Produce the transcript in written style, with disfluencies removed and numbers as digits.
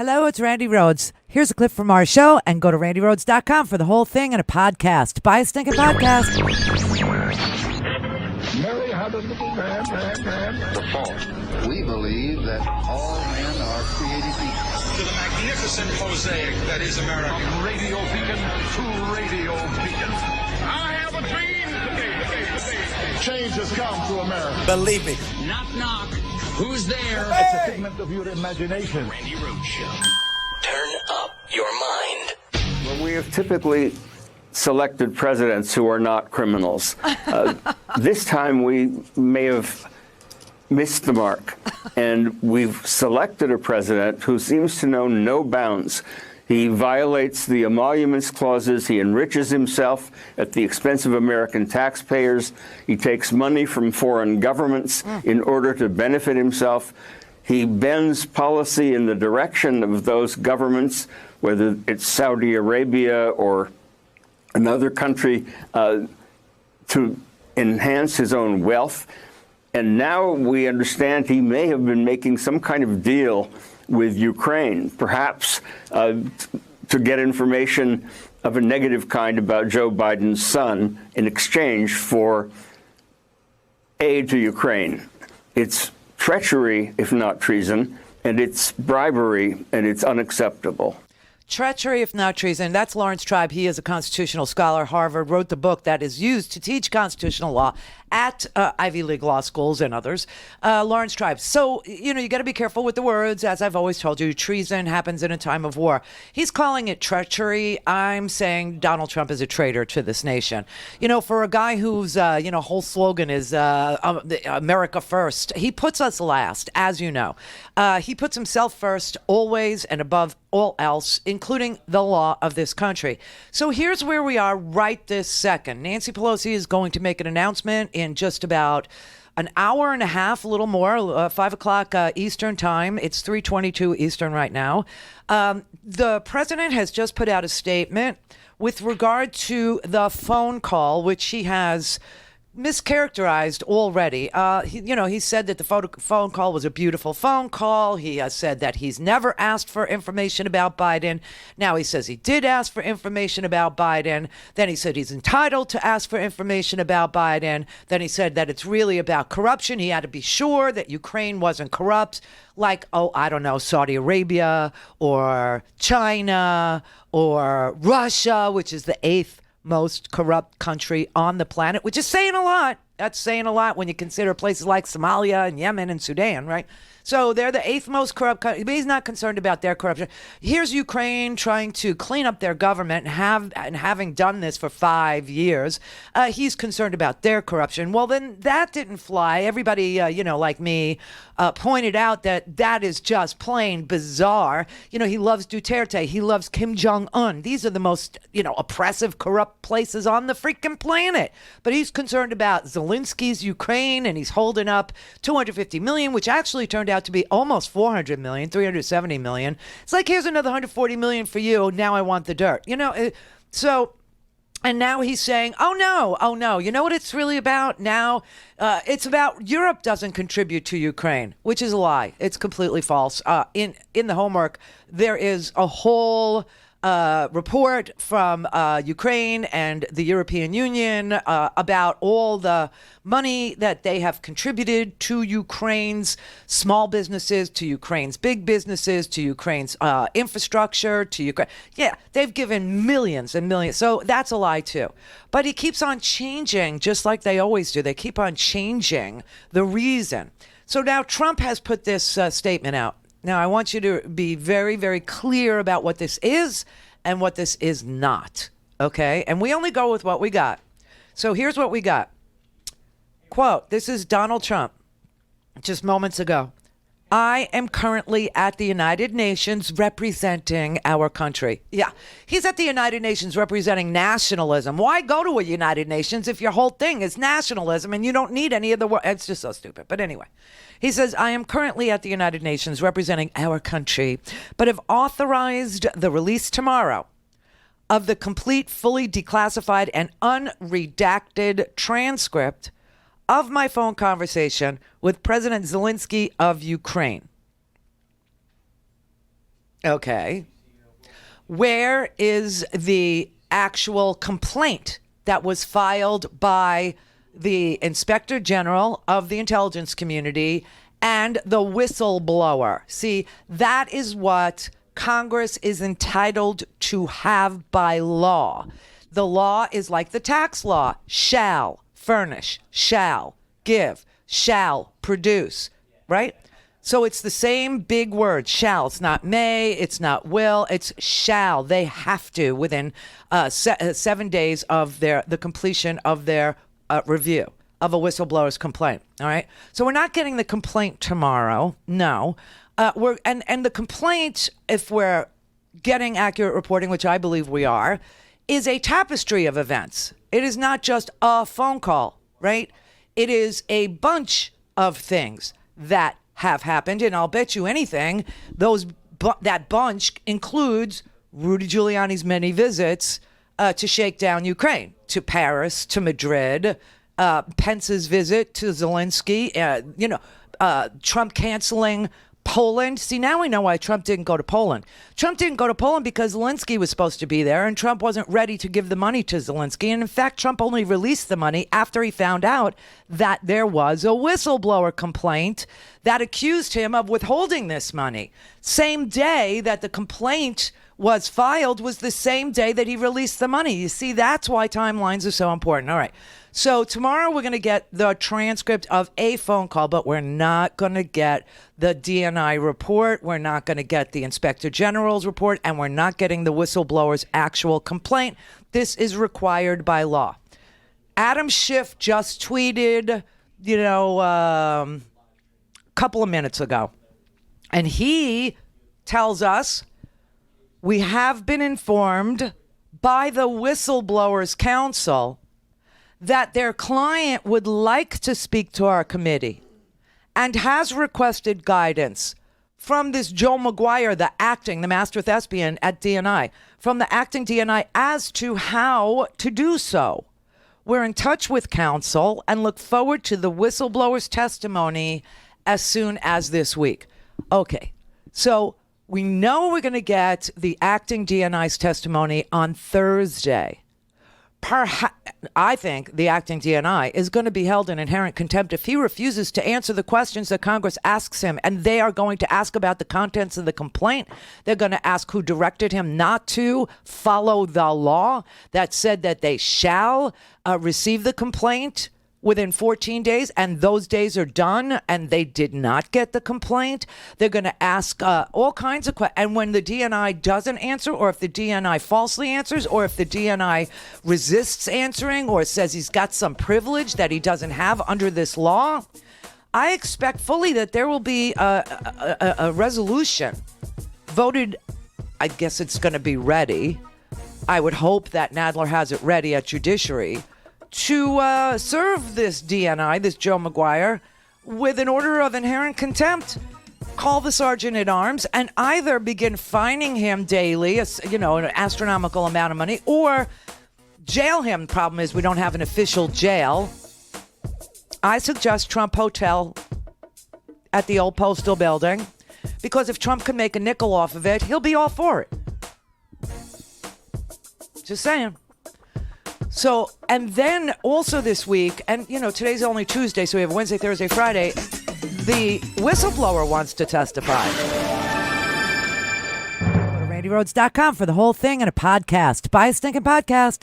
Hello, it's Randi Rhodes. Here's a clip from our show, and go to randyrhodes.com for the whole thing and a podcast. Buy a stinking podcast. Mary had a little lamb. The fall. We believe that all men are created equal. To the magnificent mosaic that is America. From radio beacon to radio beacon. I have a dream today. Change has come to America. Believe me. Knock, knock. Who's there? It's a figment of your imagination. Randi Rhodes Show. Turn up your mind. Well, we have typically selected presidents who are not criminals. This time we may have missed the mark, and we've selected a president who seems to know no bounds. He violates the emoluments clauses. He enriches himself at the expense of American taxpayers. He takes money from foreign governments in order to benefit himself. He bends policy in the direction of those governments, whether it's Saudi Arabia or another country, to enhance his own wealth. And now we understand he may have been making some kind of deal with Ukraine, perhaps to get information of a negative kind about Joe Biden's son in exchange for aid to Ukraine. It's treachery, if not treason, and it's bribery, and it's unacceptable. Treachery, if not treason. That's Lawrence Tribe. He is a constitutional scholar. Harvard wrote the book that is used to teach constitutional law at Ivy League law schools and others. Lawrence Tribe. So, you got to be careful with the words. As I've always told you, treason happens in a time of war. He's calling it treachery. I'm saying Donald Trump is a traitor to this nation. For a guy whose, whole slogan is America first, he puts us last, as you know. He puts himself first, always and above all else, including the law of this country. So here's where we are right this second. Nancy Pelosi is going to make an announcement in just about an hour and a half, a little more, 5 o'clock Eastern time. It's 3:22 Eastern right now. The president has just put out a statement with regard to the phone call, which he has mischaracterized already. He said that the phone call was a beautiful phone call. He said that he's never asked for information about Biden. Now he says he did ask for information about Biden. Then he said he's entitled to ask for information about Biden. Then he said that it's really about corruption. He had to be sure that Ukraine wasn't corrupt, like, Saudi Arabia or China or Russia, which is the eighth most corrupt country on the planet, which is saying a lot. That's saying a lot when you consider places like Somalia and Yemen and Sudan, right? So they're the eighth most corrupt country, but he's not concerned about their corruption. Here's Ukraine trying to clean up their government and having done this for 5 years. He's concerned about their corruption. Well, then that didn't fly. Everybody, like me, pointed out that is just plain bizarre. He loves Duterte. He loves Kim Jong-un. These are the most, oppressive, corrupt places on the freaking planet. But he's concerned about Zelensky's Ukraine, and he's holding up $250 million, which actually turned out to be almost $400 million, $370 million. It's like, here's another $140 million for you. Now I want the dirt. And now he's saying, oh no. You know what it's really about now? It's about Europe doesn't contribute to Ukraine, which is a lie. It's completely false. In the homework, there is a whole report from Ukraine and the European Union about all the money that they have contributed to Ukraine's small businesses, to Ukraine's big businesses, to Ukraine's infrastructure, to Ukraine. Yeah, they've given millions and millions. So that's a lie too. But he keeps on changing, just like they always do. They keep on changing the reason. So now Trump has put this statement out. Now, I want you to be very, very clear about what this is and what this is not, okay? And we only go with what we got. So here's what we got. Quote, this is Donald Trump just moments ago. I am currently at the United Nations representing our country. Yeah, he's at the United Nations representing nationalism. Why go to a United Nations if your whole thing is nationalism and you don't need any of the work? It's just so stupid. But anyway, he says, I am currently at the United Nations representing our country, but have authorized the release tomorrow of the complete, fully declassified and unredacted transcript of my phone conversation with President Zelensky of Ukraine. Okay. Where is the actual complaint that was filed by the Inspector General of the intelligence community and the whistleblower? See, that is what Congress is entitled to have by law. The law is like the tax law: shall furnish, shall give, shall produce, right? So it's the same big word, shall. It's not may, it's not will, it's shall. They have to within 7 days of the completion of their review of a whistleblower's complaint. All right. So we're not getting the complaint tomorrow. No. And the complaint, if we're getting accurate reporting, which I believe we are, is a tapestry of events. It is not just a phone call, right? It is a bunch of things that have happened, and I'll bet you anything, that bunch includes Rudy Giuliani's many visits to shake down Ukraine, to Paris, to Madrid, Pence's visit to Zelensky, Trump canceling Poland. See, now we know why Trump didn't go to Poland. Trump didn't go to Poland because Zelensky was supposed to be there, and Trump wasn't ready to give the money to Zelensky. And in fact, Trump only released the money after he found out that there was a whistleblower complaint that accused him of withholding this money. Same day that the complaint was filed was the same day that he released the money. You see, that's why timelines are so important. All right. So tomorrow we're going to get the transcript of a phone call, but we're not going to get the DNI report. We're not going to get the Inspector General's report, and we're not getting the whistleblower's actual complaint. This is required by law. Adam Schiff just tweeted, a couple of minutes ago, and he tells us, we have been informed by the Whistleblowers Council that their client would like to speak to our committee and has requested guidance from this Joe McGuire, the master thespian at DNI, from the acting DNI as to how to do so. We're in touch with counsel and look forward to the whistleblower's testimony as soon as this week. Okay, so we know we're going to get the acting DNI's testimony on Thursday. I think the acting DNI is going to be held in inherent contempt if he refuses to answer the questions that Congress asks him. And they are going to ask about the contents of the complaint. They're going to ask who directed him not to follow the law that said that they shall receive the complaint within 14 days, and those days are done, and they did not get the complaint. They're going to ask all kinds of questions. And when the DNI doesn't answer, or if the DNI falsely answers, or if the DNI resists answering, or says he's got some privilege that he doesn't have under this law, I expect fully that there will be a resolution voted. I guess it's going to be ready. I would hope that Nadler has it ready at Judiciary to serve this DNI, this Joe McGuire, with an order of inherent contempt. Call the sergeant at arms and either begin fining him daily, an astronomical amount of money, or jail him. Problem is we don't have an official jail. I suggest Trump Hotel at the old Postal Building, because if Trump can make a nickel off of it, he'll be all for it. Just saying. So, and then also this week, and today's only Tuesday, so we have Wednesday, Thursday, Friday, the whistleblower wants to testify. Go to RandiRhodes.com for the whole thing and a podcast. Buy a stinking podcast.